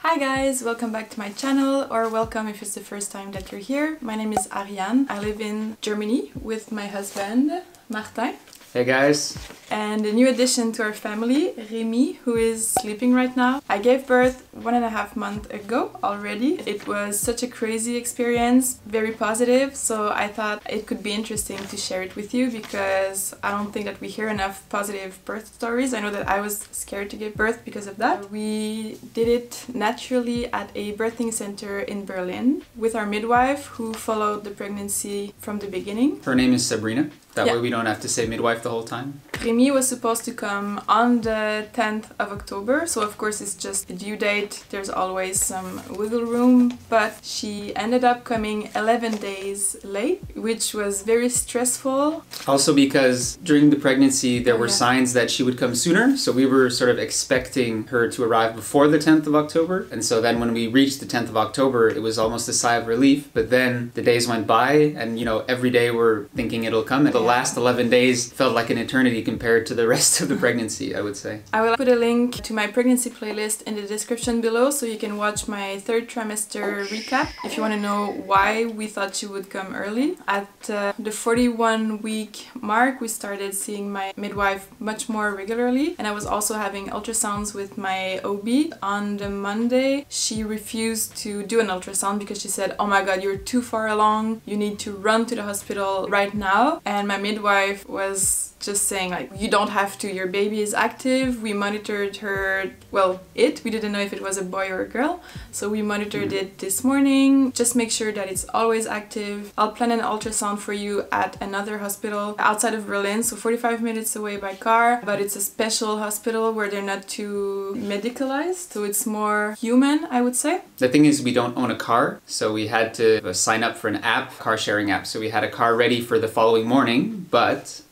Hi guys, welcome back to my channel, or welcome if it's the first time that you're here. My name is Ariane. I live in Germany with my husband, Martin. Hey guys! And a new addition to our family, Rémie, who is sleeping right now. I gave birth 1.5 months ago already. It was such a crazy experience, very positive, so I thought it could be interesting to share it with you because I don't think that we hear enough positive birth stories. I know that I was scared to give birth because of that. We did it naturally at a birthing center in Berlin with our midwife who followed the pregnancy from the beginning. Her name is Sabrina. That way we don't have to say midwife the whole time. Rémie was supposed to come on the 10th of October, so of course it's just a due date, there's always some wiggle room, but she ended up coming 11 days late, which was very stressful. Also because during the pregnancy there were signs that she would come sooner, so we were sort of expecting her to arrive before the 10th of October, and so then when we reached the 10th of October it was almost a sigh of relief, but then the days went by and you know every day we're thinking it'll come, and the last 11 days felt like an eternity compared to the rest of the pregnancy, I would say. I will put a link to my pregnancy playlist in the description below so you can watch my third trimester recap if you want to know why we thought she would come early. At the 41-week mark we started seeing my midwife much more regularly, and I was also having ultrasounds with my OB. On the Monday she refused to do an ultrasound because she said, oh my god, you're too far along, you need to run to the hospital right now. And my midwife was just saying like, you don't have to, your baby is active. We monitored her, well, we didn't know if it was a boy or a girl, so we monitored it this morning. Just make sure that it's always active. I'll plan an ultrasound for you at another hospital outside of Berlin, so 45 minutes away by car, but it's a special hospital where they're not too medicalized, so it's more human, I would say. The thing is, we don't own a car, so we had to sign up for an app, car sharing app, so we had a car ready for the following morning, but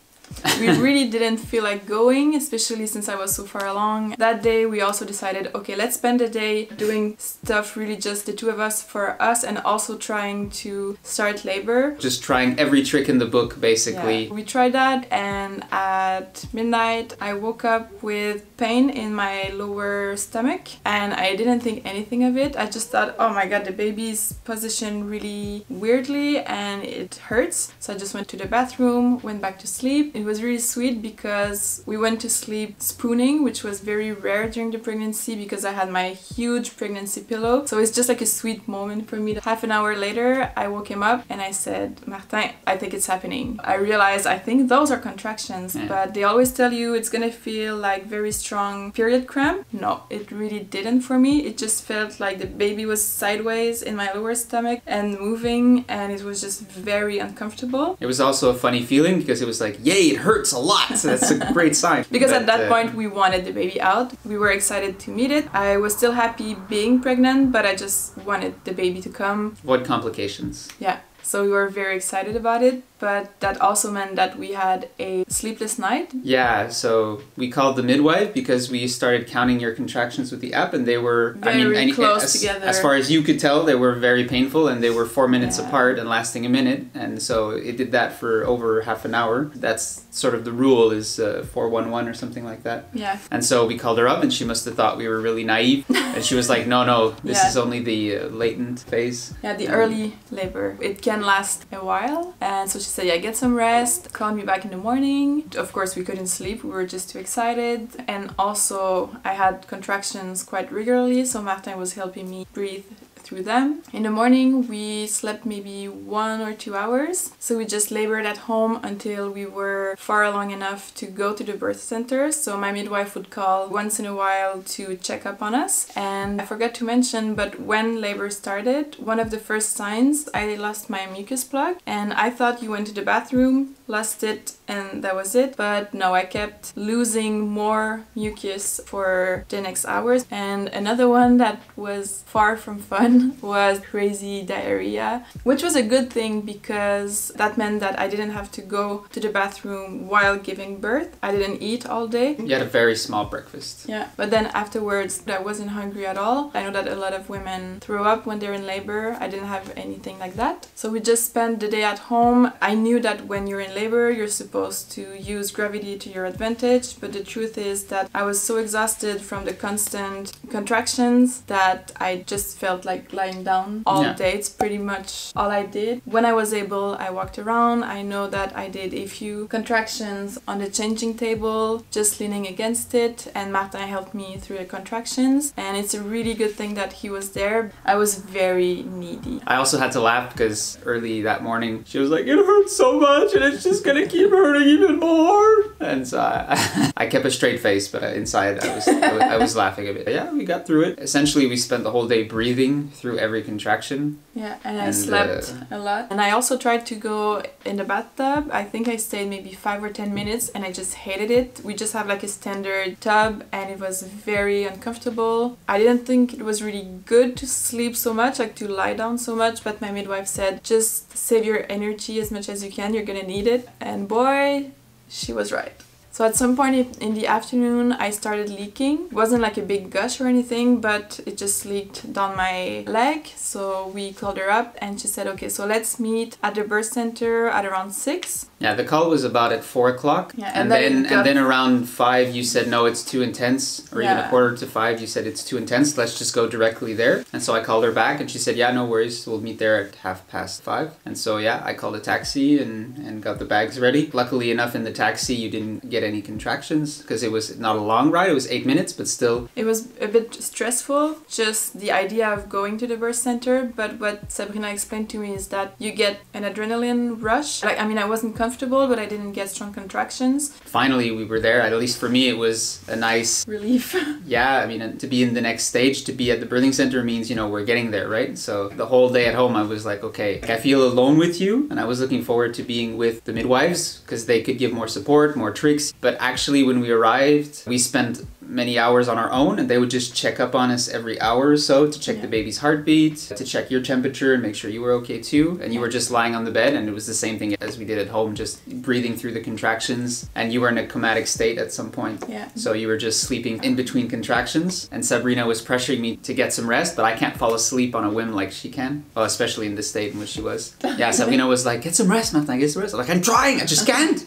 we really didn't feel like going, especially since I was so far along. That day we also decided, okay, let's spend the day doing stuff really just the two of us for us, and also trying to start labor. Just trying every trick in the book, basically. Yeah, we tried that, and at midnight I woke up with pain in my lower stomach, and I didn't think anything of it. I just thought, oh my god, the baby's positioned really weirdly and it hurts. So I just went to the bathroom, went back to sleep. It was really sweet because we went to sleep spooning, which was very rare during the pregnancy because I had my huge pregnancy pillow. So it's just like a sweet moment for me. Half an hour later, I woke him up and I said, Martin, I think it's happening. I realized I think those are contractions, but they always tell you it's gonna feel like very strong period cramp. No, it really didn't for me. It just felt like the baby was sideways in my lower stomach and moving, and it was just very uncomfortable. It was also a funny feeling because it was like, yay, it hurts a lot, so that's a great sign. Because at that point we wanted the baby out. We were excited to meet it. I was still happy being pregnant, but I just wanted the baby to come. What complications? Yeah. So we were very excited about it, but that also meant that we had a sleepless night. Yeah, so we called the midwife because we started counting your contractions with the app, and they were very close together. As far as you could tell, they were very painful, and they were 4 minutes apart and lasting a minute, and so it did that for over half an hour. That's sort of the rule, is 411 or something like that. Yeah. And so we called her up, and she must have thought we were really naive, and she was like, no, this is only the latent phase. Yeah, the early labor. It can last a while, and so she said, yeah, get some rest, call me back in the morning. Of course we couldn't sleep, we were just too excited, and also I had contractions quite regularly, so Martin was helping me breathe through them. In the morning we slept maybe 1 or 2 hours, so we just labored at home until we were far along enough to go to the birth center. So my midwife would call once in a while to check up on us. And I forgot to mention, but when labor started, one of the first signs, I lost my mucus plug, and I thought you went to the bathroom, lost it, and that was it. But no, I kept losing more mucus for the next hours. And another one that was far from fun one was crazy diarrhea, which was a good thing because that meant that I didn't have to go to the bathroom while giving birth. I didn't eat all day. You had a very small breakfast. Yeah, but then afterwards I wasn't hungry at all. I know that a lot of women throw up when they're in labor. I didn't have anything like that. So we just spent the day at home. I knew that when you're in labor, you're supposed to use gravity to your advantage, but the truth is that I was so exhausted from the constant contractions that I just felt like lying down all day. It's pretty much all I did. When I was able, I walked around. I know that I did a few contractions on the changing table, just leaning against it, and Martin helped me through the contractions, and it's a really good thing that he was there. I was very needy. I also had to laugh because early that morning she was like, it hurts so much and it's just gonna keep hurting even more. And so I kept a straight face, but inside I was laughing a bit. But yeah, we got through it. Essentially, we spent the whole day breathing through every contraction. Yeah, and I slept a lot. And I also tried to go in the bathtub. I think I stayed maybe 5 or 10 minutes and I just hated it. We just have like a standard tub and it was very uncomfortable. I didn't think it was really good to sleep so much, like to lie down so much, but my midwife said, just save your energy as much as you can, you're gonna need it. And boy, she was right. So at some point in the afternoon, I started leaking. It wasn't like a big gush or anything, but it just leaked down my leg. So we called her up and she said, okay, so let's meet at the birth center at around 6. Yeah, the call was about at 4 o'clock. Yeah, and then around 5 you said, no, it's too intense. Or even a quarter to 5 you said, it's too intense, let's just go directly there. And so I called her back and she said, yeah, no worries, we'll meet there at 5:30. And so yeah, I called a taxi and got the bags ready. Luckily enough, in the taxi you didn't get any contractions because it was not a long ride, it was 8 minutes, but still. It was a bit stressful, just the idea of going to the birth center, but what Sabrina explained to me is that you get an adrenaline rush. Like, I mean, I wasn't comfortable, but I didn't get strong contractions. Finally, we were there. At least for me, it was a nice relief. Yeah, I mean, to be in the next stage, to be at the birthing center means, you know, we're getting there, right? So the whole day at home, I was like, okay, I feel alone with you. And I was looking forward to being with the midwives because they could give more support, more tricks. But actually, when we arrived, we spent many hours on our own and they would just check up on us every hour or so to check the baby's heartbeat, to check your temperature and make sure you were okay too. And you were just lying on the bed and it was the same thing as we did at home, just breathing through the contractions. And you were in a comatic state at some point. Yeah. So you were just sleeping in between contractions. And Sabrina was pressuring me to get some rest, but I can't fall asleep on a whim like she can. Well, especially in the state in which she was. Yeah, Sabrina was like, get some rest, Martin, get some rest. I'm like, I'm trying, I just can't.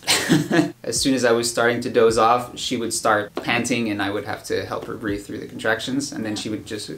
As soon as I was starting to doze off, she would start panting and I would have to help her breathe through the contractions, and then she would just, you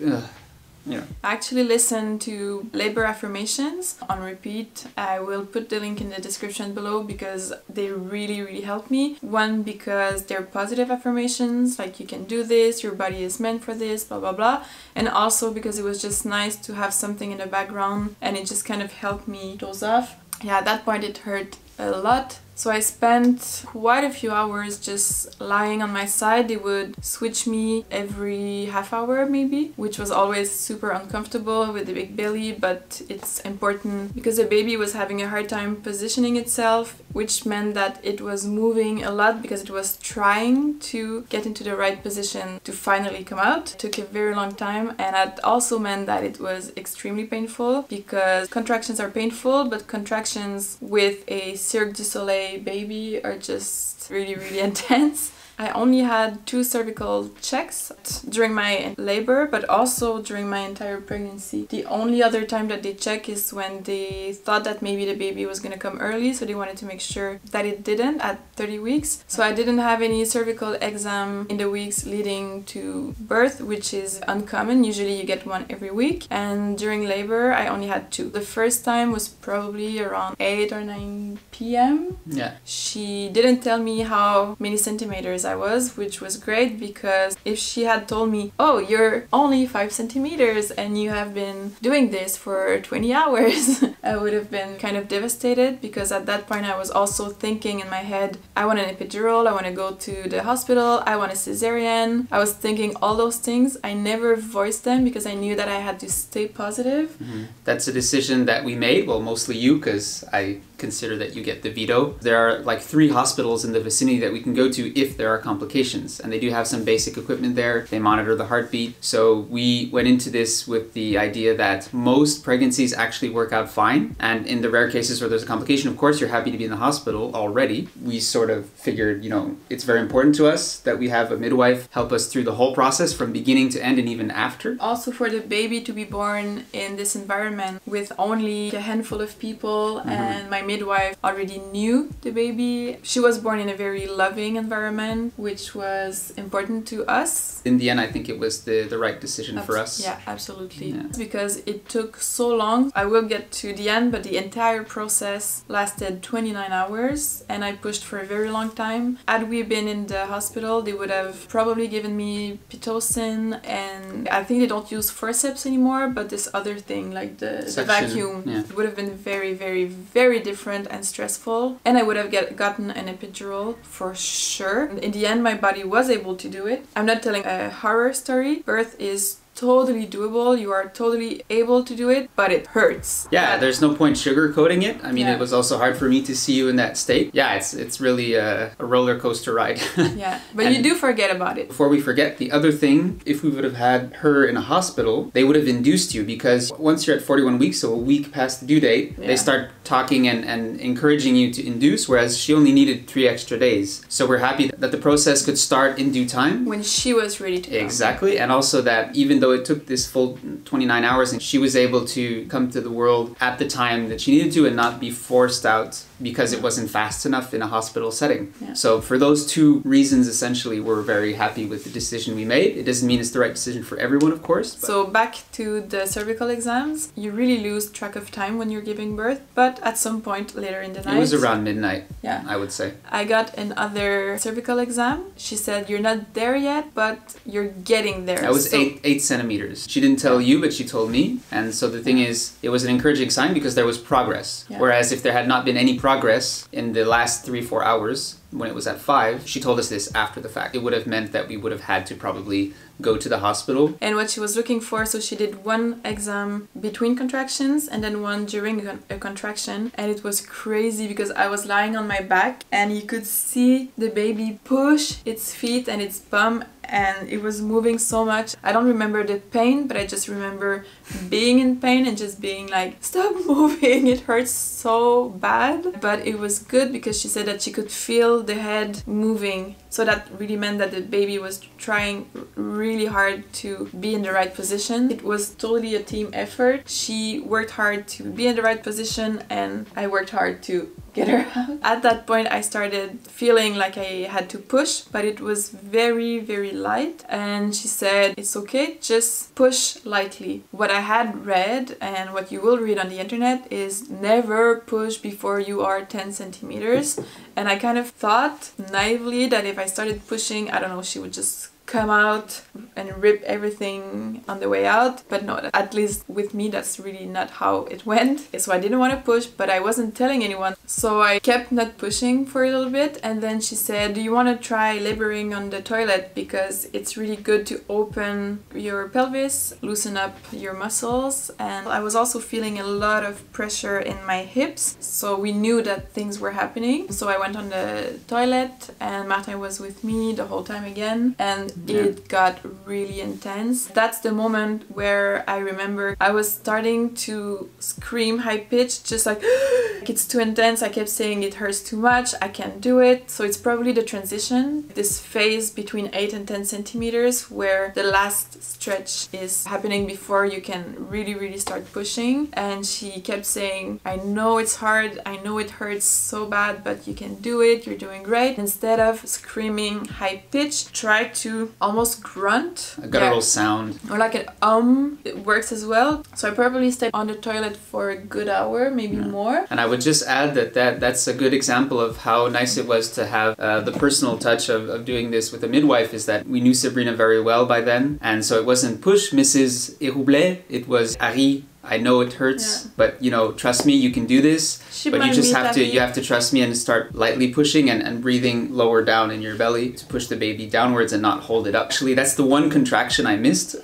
know. I actually listen to labor affirmations on repeat. I will put the link in the description below because they really help me. One, because they're positive affirmations, like you can do this, your body is meant for this, blah blah blah. And also because it was just nice to have something in the background and it just kind of helped me doze off. Yeah, at that point it hurt a lot. So I spent quite a few hours just lying on my side. They would switch me every half hour maybe, which was always super uncomfortable with the big belly, but it's important because the baby was having a hard time positioning itself, which meant that it was moving a lot because it was trying to get into the right position to finally come out. It took a very long time, and that also meant that it was extremely painful because contractions are painful, but contractions with a Cirque du Soleil baby are just really intense. I only had 2 cervical checks during my labor, but also during my entire pregnancy. The only other time that they check is when they thought that maybe the baby was gonna come early, so they wanted to make sure that it didn't at 30 weeks. So I didn't have any cervical exam in the weeks leading to birth, which is uncommon. Usually you get one every week. And during labor, I only had 2. The first time was probably around 8 or 9 p.m. Yeah. She didn't tell me how many centimeters I was, which was great because if she had told me, oh, you're only 5 centimeters and you have been doing this for 20 hours, I would have been kind of devastated because at that point I was also thinking in my head, I want an epidural, I want to go to the hospital, I want a cesarean. I was thinking all those things. I never voiced them because I knew that I had to stay positive. Mm-hmm. That's a decision that we made, well, mostly you, because I consider that you get the veto. There are like 3 hospitals in the vicinity that we can go to if there are complications, and they do have some basic equipment there. They monitor the heartbeat. So we went into this with the idea that most pregnancies actually work out fine, and in the rare cases where there's a complication, of course, you're happy to be in the hospital already. We sort of figured, you know, it's very important to us that we have a midwife help us through the whole process from beginning to end and even after. Also for the baby to be born in this environment with only a handful of people, and my midwife already knew the baby. She was born in a very loving environment, which was important to us. In the end, I think it was the right decision for us. Yeah, absolutely. Yeah. Because it took so long. I will get to the end, but the entire process lasted 29 hours and I pushed for a very long time. Had we been in the hospital, they would have probably given me Pitocin, and I think they don't use forceps anymore, but this other thing, like the vacuum, it would have been very, very, very different and stressful. And I would have gotten an epidural for sure. In the end, my body was able to do it. I'm not telling a horror story. Birth is totally doable. You are totally able to do it, but it hurts. Yeah, there's no point sugarcoating it. I mean, it was also hard for me to see you in that state. Yeah, it's really a roller coaster ride. Yeah, but you do forget about it. Before we forget, the other thing, if we would have had her in a hospital, they would have induced you, because once you're at 41 weeks, so a week past the due date, they start talking and encouraging you to induce, whereas she only needed 3 extra days. So we're happy that the process could start in due time. When she was ready to come. Exactly, and also that even though it took this full 29 hours, and she was able to come to the world at the time that she needed to and not be forced out because it wasn't fast enough in a hospital setting. Yeah. So for those 2 reasons, essentially, we're very happy with the decision we made. It doesn't mean it's the right decision for everyone, of course. So back to the cervical exams, you really lose track of time when you're giving birth, but at some point later in the night... It was around midnight, I would say. I got another cervical exam. She said, you're not there yet, but you're getting there. I was 8 centimeters. She didn't tell you, but she told me. And so the thing is, it was an encouraging sign because there was progress. Yeah. Whereas if there had not been any progress in the last 3-4 hours, when it was at 5, she told us this after the fact. It would have meant that we would have had to probably go to the hospital. And what she was looking for, so she did 1 exam between contractions and then 1 during a contraction. And it was crazy because I was lying on my back and you could see the baby push its feet and its bum, and it was moving so much. I don't remember the pain, but I just remember being in pain and just being like, stop moving, it hurts so bad. But it was good because she said that she could feel the head moving. So that really meant that the baby was trying really hard to be in the right position. It was totally a team effort. She worked hard to be in the right position and I worked hard to get her out. At that point I started feeling like I had to push, but it was very, very light. And she said, it's okay, just push lightly. What I had read and what you will read on the internet is never push before you are 10 centimeters. And I kind of thought naively that if I started pushing, I don't know, she would just come out and rip everything on the way out. But no, at least with me that's really not how it went. So I didn't want to push, but I wasn't telling anyone. So I kept not pushing for a little bit, and then she said, do you want to try laboring on the toilet, because it's really good to open your pelvis, loosen up your muscles. And I was also feeling a lot of pressure in my hips, so we knew that things were happening. So I went on the toilet and Martin was with me the whole time again, and it got really intense. That's the moment where I remember I was starting to scream high pitched, just like it's too intense. I kept saying it hurts too much, I can't do it. So it's probably the transition, this phase between 8 and 10 centimeters where the last stretch is happening before you can really, really start pushing. And she kept saying, I know it's hard, I know it hurts so bad, but you can do it, you're doing great. Instead of screaming high pitched, try to almost grunt. A guttural sound. Or like an it works as well. So I probably stayed on the toilet for a good hour, maybe more. And I would just add that's a good example of how nice it was to have the personal touch of doing this with a midwife, is that we knew Sabrina very well by then. And so it wasn't push Mrs. Eroublé, it was Harry. I know it hurts, but you know, trust me, you can do this. But you just have to trust me and start lightly pushing and breathing lower down in your belly to push the baby downwards and not hold it up. Actually, that's the one contraction I missed.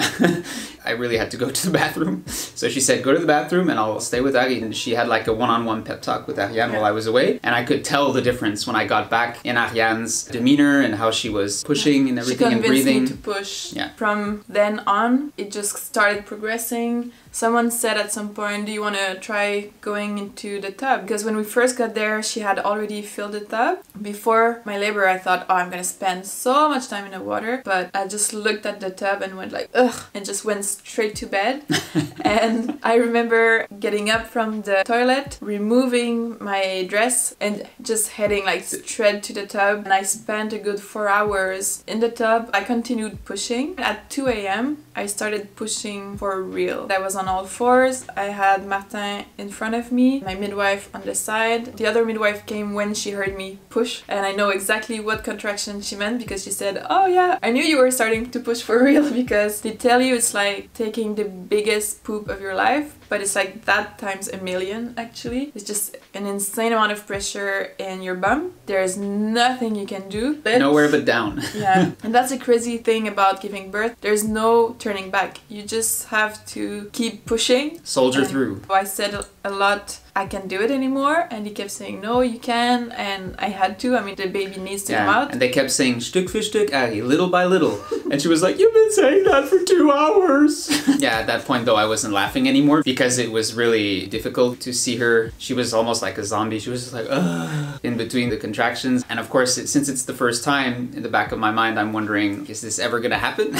I really had to go to the bathroom. So she said, go to the bathroom and I'll stay with Ariane. And she had like a one-on-one pep talk with Ariane while I was away. And I could tell the difference when I got back in Ariane's demeanor and how she was pushing and everything and breathing. She convinced me to push. Yeah. From then on, it just started progressing. Someone said at some point, do you want to try going into the tub? Because when we first got there, she had already filled the tub. Before my labor, I thought, oh, I'm going to spend so much time in the water. But I just looked at the tub and went like, ugh, and just went straight to bed. And I remember getting up from the toilet, removing my dress and just heading like straight to the tub. And I spent a good 4 hours in the tub. I continued pushing. At 2 a.m., I started pushing for real. I was on all fours. I had Martin in front of me, my midwife on the side. The other midwife came when she heard me push, and I know exactly what contraction she meant because she said, oh yeah, I knew you were starting to push for real, because they tell you it's like taking the biggest poop of your life, but it's like that times a million actually. It's just an insane amount of pressure in your bum. There's nothing you can do. Nowhere but down. Yeah, and that's the crazy thing about giving birth. There's no turning back. You just have to keep pushing. Soldier through. I said a lot, I can't do it anymore, and he kept saying, no, you can, and I had to. I mean, the baby needs to come out. And they kept saying, Stück für Stück, Ari, little by little. And she was like, you've been saying that for 2 hours. Yeah, at that point though, I wasn't laughing anymore because it was really difficult to see her. She was almost like a zombie. She was just like, ugh, in between the contractions. And of course, since it's the first time, in the back of my mind, I'm wondering, is this ever gonna happen?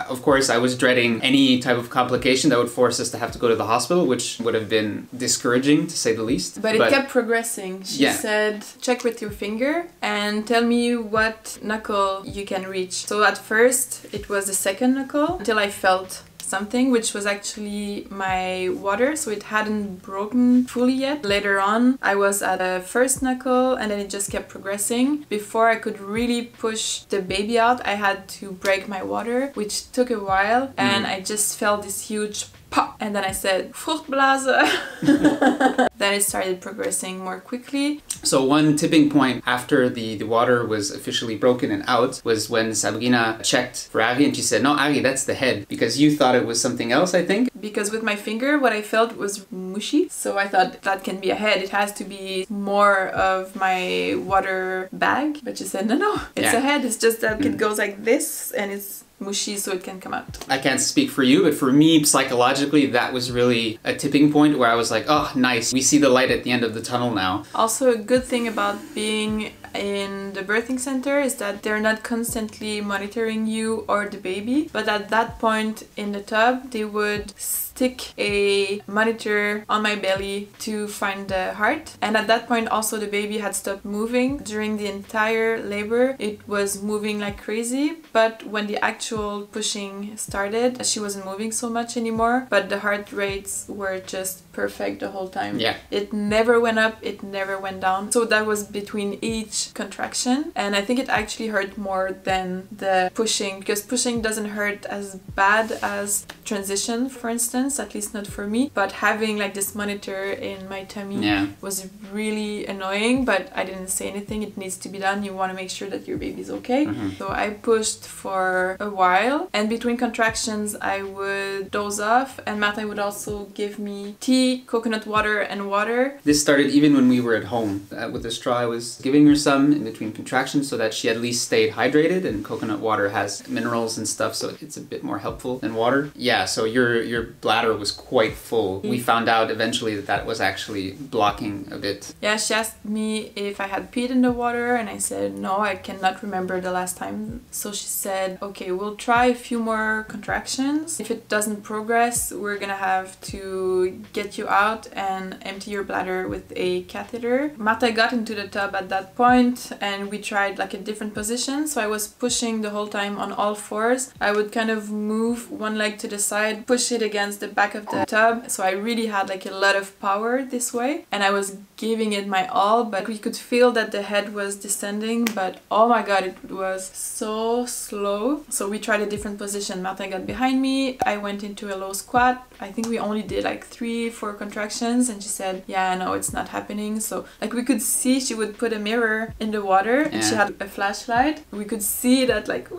Of course, I was dreading any type of complication that would force us to have to go to the hospital, which would have been discouraging to say the least. But it kept progressing. She said, check with your finger and tell me what knuckle you can reach. So at first it was the second knuckle until I felt something, which was actually my water, so it hadn't broken fully yet. Later on I was at a first knuckle and then it just kept progressing. Before I could really push the baby out, I had to break my water, which took a while, and I just felt this huge pop, and then I said vruchtblazen. Then it started progressing more quickly. So one tipping point after the water was officially broken and out was when Sabrina checked for Ari and she said, no, Ari, that's the head, because you thought it was something else, I think. Because with my finger what I felt was mushy, so I thought that can be a head, it has to be more of my water bag. But she said, no, it's a head, it's just that it goes like this and it's mushy, so it can come out. I can't speak for you, but for me, psychologically, that was really a tipping point where I was like, oh, nice, we see the light at the end of the tunnel now. Also, a good thing about being in the birthing center is that they're not constantly monitoring you or the baby, but at that point in the tub, they would stick a monitor on my belly to find the heart. And at that point also the baby had stopped moving. During the entire labor it was moving like crazy, but when the actual pushing started she wasn't moving so much anymore, but the heart rates were just perfect the whole time. Yeah. It never went up, it never went down. So that was between each contraction, and I think it actually hurt more than the pushing, because pushing doesn't hurt as bad as transition, for instance, at least not for me. But having like this monitor in my tummy was really annoying, but I didn't say anything. It needs to be done. You want to make sure that your baby's okay. So I pushed for a while, and between contractions I would doze off, and Martin would also give me tea, coconut water and water. This started even when we were at home. With the straw I was giving her some in between contractions so that she at least stayed hydrated, and coconut water has minerals and stuff, so it's a bit more helpful than water. Yeah, so your bladder was quite full. We found out eventually that that was actually blocking a bit. Yeah, she asked me if I had peed in the water, and I said no, I cannot remember the last time. So she said, okay, we'll try a few more contractions. If it doesn't progress, we're gonna have to get you out and empty your bladder with a catheter. Marta got into the tub at that point, and we tried like a different position. So I was pushing the whole time on all fours. I would kind of move one leg to the side, push it against the back of the tub. So I really had like a lot of power this way, and I was giving it my all, but we could feel that the head was descending, but oh my god, it was so slow. So we tried a different position. Marta got behind me, I went into a low squat. I think we only did like 3-4 contractions, and she said, yeah, no, it's not happening. So like we could see she would put a mirror in the water, and she had a flashlight. We could see that like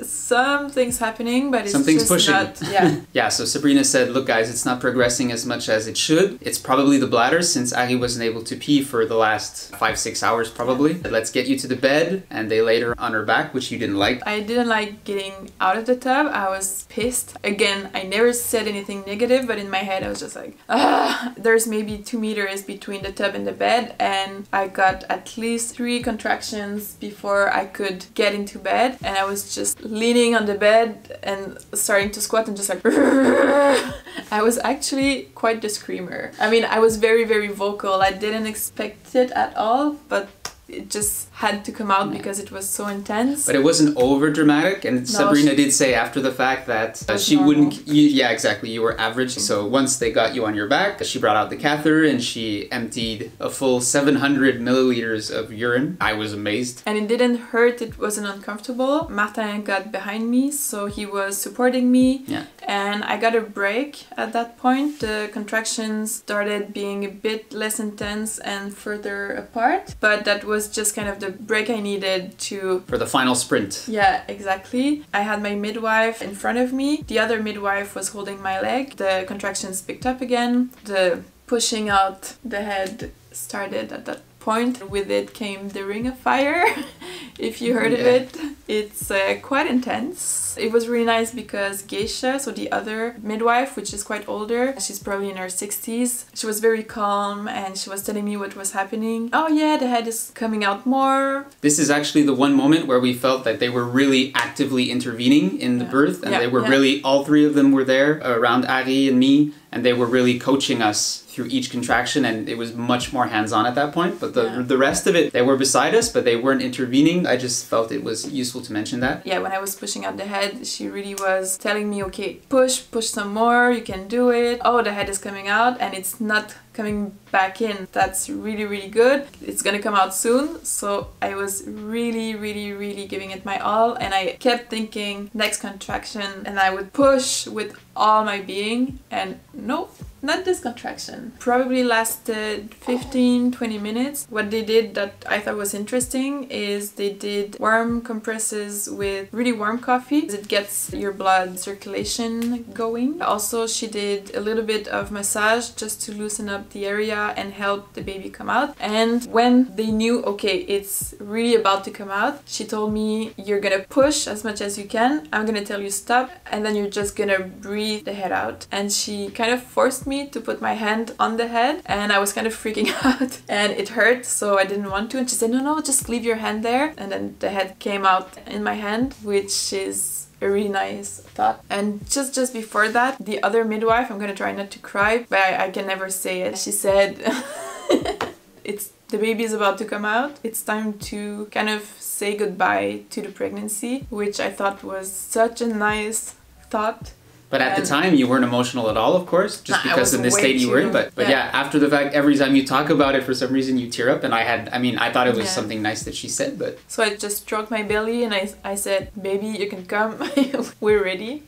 something's happening, but it's something's just pushing. not. Yeah. Yeah, so Sabrina said, look guys, it's not progressing as much as it should. It's probably the bladder, since Ari wasn't able to pee for the last 5-6 hours probably. Let's get you to the bed. And they laid her on her back, which you didn't like. I didn't like getting out of the tub. I was pissed. Again, I never said anything negative, but in my head I was just like, there's maybe 2 meters between the tub and the bed, and I got at least 3 contractions before I could get into bed, and I was just leaning on the bed and starting to squat and just like I was actually quite the screamer. I mean, I was very, very vocal. I didn't expect it at all, but it just had to come out because it was so intense. But it wasn't over dramatic, and no, Sabrina did say after the fact that she wouldn't. Yeah, exactly. You were average. So once they got you on your back, she brought out the catheter and she emptied a full 700 milliliters of urine. I was amazed. And it didn't hurt. It wasn't uncomfortable. Martin got behind me, so he was supporting me. Yeah. And I got a break at that point. The contractions started being a bit less intense and further apart, but that was just kind of the break I needed for the final sprint. Yeah, exactly. I had my midwife in front of me. The other midwife was holding my leg. The contractions picked up again. The pushing out the head started at that point. With it came the ring of fire. If you heard of it, it's quite intense. It was really nice because Geisha, so the other midwife, which is quite older, she's probably in her 60s, she was very calm and she was telling me what was happening. Oh yeah, the head is coming out more. This is actually the one moment where we felt that they were really actively intervening in the birth, and they were really, all 3 of them were there around Ari and me, and they were really coaching us through each contraction, and it was much more hands-on at that point. But the rest of it, they were beside us, but they weren't intervening. I just felt it was useful to mention that. Yeah, when I was pushing out the head, she really was telling me, okay, push some more, you can do it. Oh, the head is coming out and it's not coming back in. That's really, really good. It's gonna come out soon. So I was really, really, really giving it my all, and I kept thinking next contraction, and I would push with all my being, and nope, not this contraction. Probably lasted 15-20 minutes. What they did that I thought was interesting is they did warm compresses with really warm coffee. It gets your blood circulation going. Also, she did a little bit of massage just to loosen up the area and help the baby come out. And when they knew, okay, it's really about to come out, she told me, you're gonna push as much as you can. I'm gonna tell you stop, and then you're just gonna breathe the head out. And she kind of forced me to put my hand on the head, and I was kind of freaking out and it hurt, so I didn't want to. And she said, no, just leave your hand there. And then the head came out in my hand, which is a really nice thought. And just before that, the other midwife, I'm gonna try not to cry, but I can never say it. She said, the baby is about to come out. It's time to kind of say goodbye to the pregnancy, which I thought was such a nice thought. But at the time, you weren't emotional at all, of course, just because of the state you were in. But yeah, after the fact, every time you talk about it, for some reason, you tear up. And I thought it was something nice that she said, but... So I just stroked my belly and I said, baby, you can come. We're ready.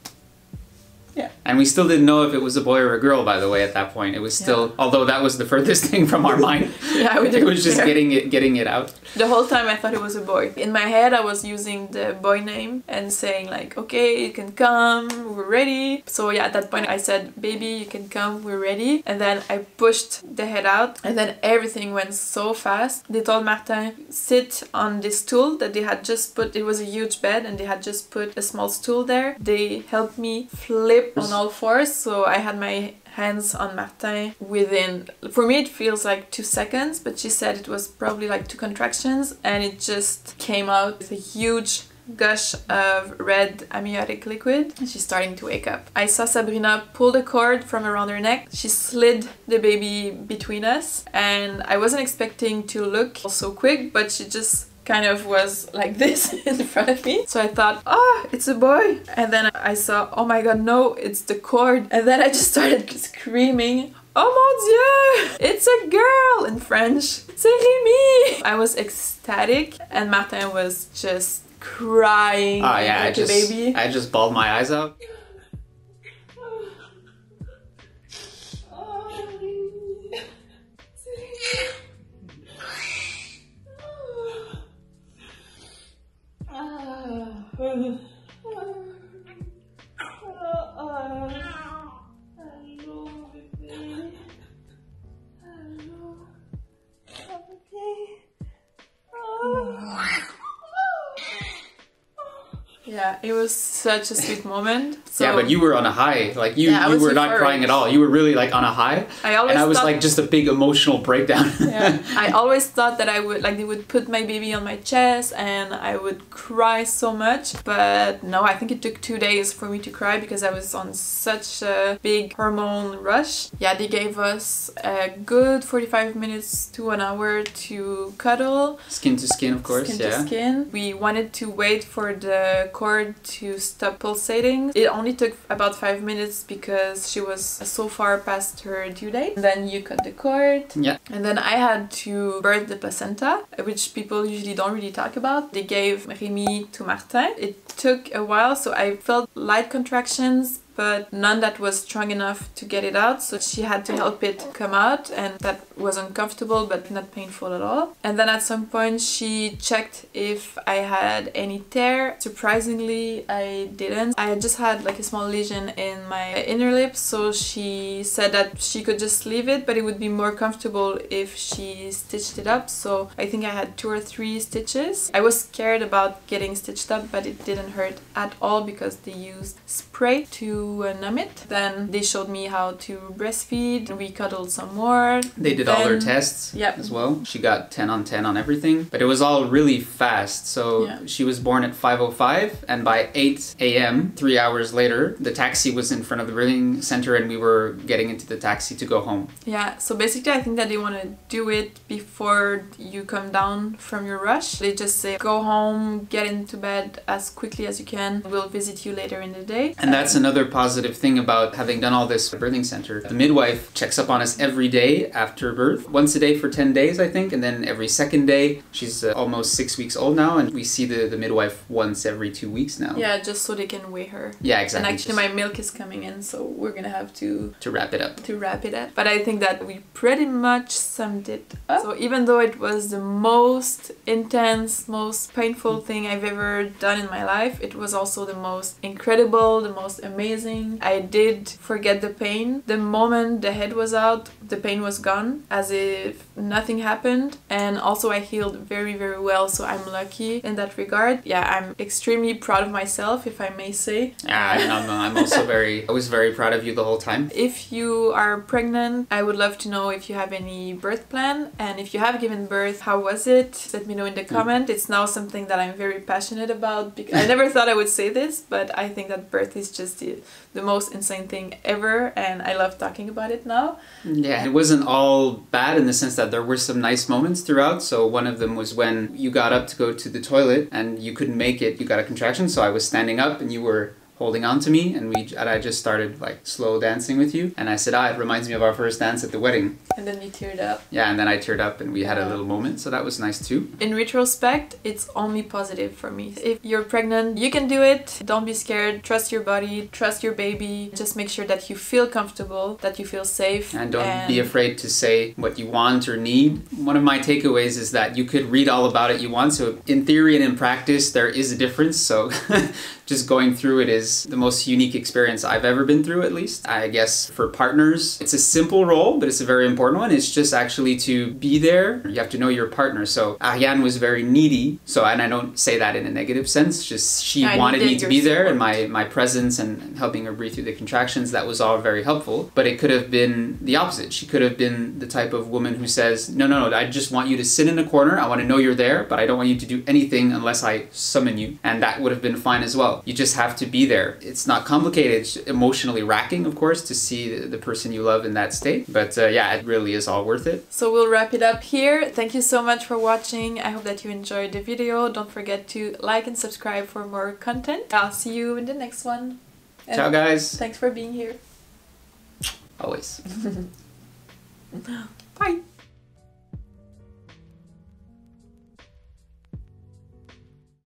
Yeah. And we still didn't know if it was a boy or a girl, by the way, at that point. It was still, although that was the furthest thing from our mind. Yeah, we didn't It was just getting it out. The whole time I thought it was a boy. In my head, I was using the boy name and saying like, okay, you can come, we're ready. So yeah, at that point I said, baby, you can come, we're ready. And then I pushed the head out, and then everything went so fast. They told Martin, sit on this stool that they had just put. It was a huge bed and they had just put a small stool there. They helped me flip on all fours, so I had my hands on Martin within, for me it feels like 2 seconds, but she said it was probably like 2 contractions, and it just came out with a huge gush of red amniotic liquid. She's starting to wake up. I saw Sabrina pull the cord from around her neck. She slid the baby between us, and I wasn't expecting to look so quick, but she just kind of was like this in front of me. So I thought, it's a boy. And then I saw, oh my god, no, it's the cord. And then I just started screaming, oh mon dieu, it's a girl in French. C'est Rémie. I was ecstatic, and Martin was just crying like a baby. I just bawled my eyes out. Yeah, it was such a sweet moment. So, yeah, but you were on a high. Like you were not crying at all. You were really like on a high. And I was like just a big emotional breakdown. Yeah, I always thought that I would, like, they would put my baby on my chest and I would cry so much. But no, I think it took 2 days for me to cry because I was on such a big hormone rush. Yeah, they gave us a good 45 minutes to an hour to cuddle. Skin to skin, of course. Skin to skin. We wanted to wait for the cord to stop pulsating. It only took about 5 minutes because she was so far past her due date. And then you cut the cord. Yeah. And then I had to birth the placenta, which people usually don't really talk about. They gave Rémie to Martin. It took a while, so I felt light contractions, but none that was strong enough to get it out, so she had to help it come out, and that was uncomfortable but not painful at all. And then at some point she checked if I had any tear. Surprisingly, I didn't. I just had like a small lesion in my inner lip, so she said that she could just leave it, but it would be more comfortable if she stitched it up. So I think I had 2 or 3 stitches. I was scared about getting stitched up, but it didn't hurt at all because they used spray to numb it. Then they showed me how to breastfeed. We cuddled some more. They did all their tests as well. She got 10 on 10 on everything, but it was all really fast. So she was born at 5:05, and by 8 a.m., 3 hours later, the taxi was in front of the birthing center and we were getting into the taxi to go home. Yeah, so basically I think that they want to do it before you come down from your rush. They just say, go home, get into bed as quickly as you can. We'll visit you later in the day. And that's another positive thing about having done all this birthing center. The midwife checks up on us every day after birth, once a day for 10 days, I think, and then every second day. She's almost 6 weeks old now, and we see the midwife once every 2 weeks now. Yeah, just so they can weigh her. Yeah, exactly. And actually my milk is coming in, so we're gonna have to wrap it up. But I think that we pretty much summed it up. So even though it was the most intense, most painful thing I've ever done in my life, it was also the most incredible, the most amazing. I did forget the pain. The moment the head was out, the pain was gone, as if nothing happened. And also I healed very, very well, so I'm lucky in that regard. Yeah, I'm extremely proud of myself, if I may say. Yeah, I'm also I was very proud of you the whole time. If you are pregnant, I would love to know if you have any birth plan, and if you have given birth, how was it? Let me know in the comment. It's now something that I'm very passionate about, because I never thought I would say this, but I think that birth is just the most insane thing ever, and I love talking about it now. Yeah, it wasn't all bad in the sense that there were some nice moments throughout. So one of them was when you got up to go to the toilet and you couldn't make it, you got a contraction, so I was standing up and you were holding on to me, and I just started like slow dancing with you, and I said, it reminds me of our first dance at the wedding. And then you teared up. Yeah, and then I teared up and we had a little moment, so that was nice too. In retrospect, it's only positive for me. If you're pregnant, you can do it. Don't be scared. Trust your body, trust your baby. Just make sure that you feel comfortable, that you feel safe. And don't be afraid to say what you want or need. One of my takeaways is that you could read all about it you want, so in theory and in practice there is a difference, so just going through it is the most unique experience I've ever been through, at least. I guess for partners, it's a simple role, but it's a very important one. It's just actually to be there. You have to know your partner. So Ariane was very needy. So, and I don't say that in a negative sense, just she wanted me to be there, and my presence and helping her breathe through the contractions, that was all very helpful. But it could have been the opposite. She could have been the type of woman who says, no, I just want you to sit in a corner. I want to know you're there, but I don't want you to do anything unless I summon you. And that would have been fine as well. You just have to be there. It's not complicated. It's emotionally racking, of course, to see the person you love in that state. But yeah, it really is all worth it. So we'll wrap it up here. Thank you so much for watching. I hope that you enjoyed the video. Don't forget to like and subscribe for more content. I'll see you in the next one. And ciao, guys. Thanks for being here. Always. Bye.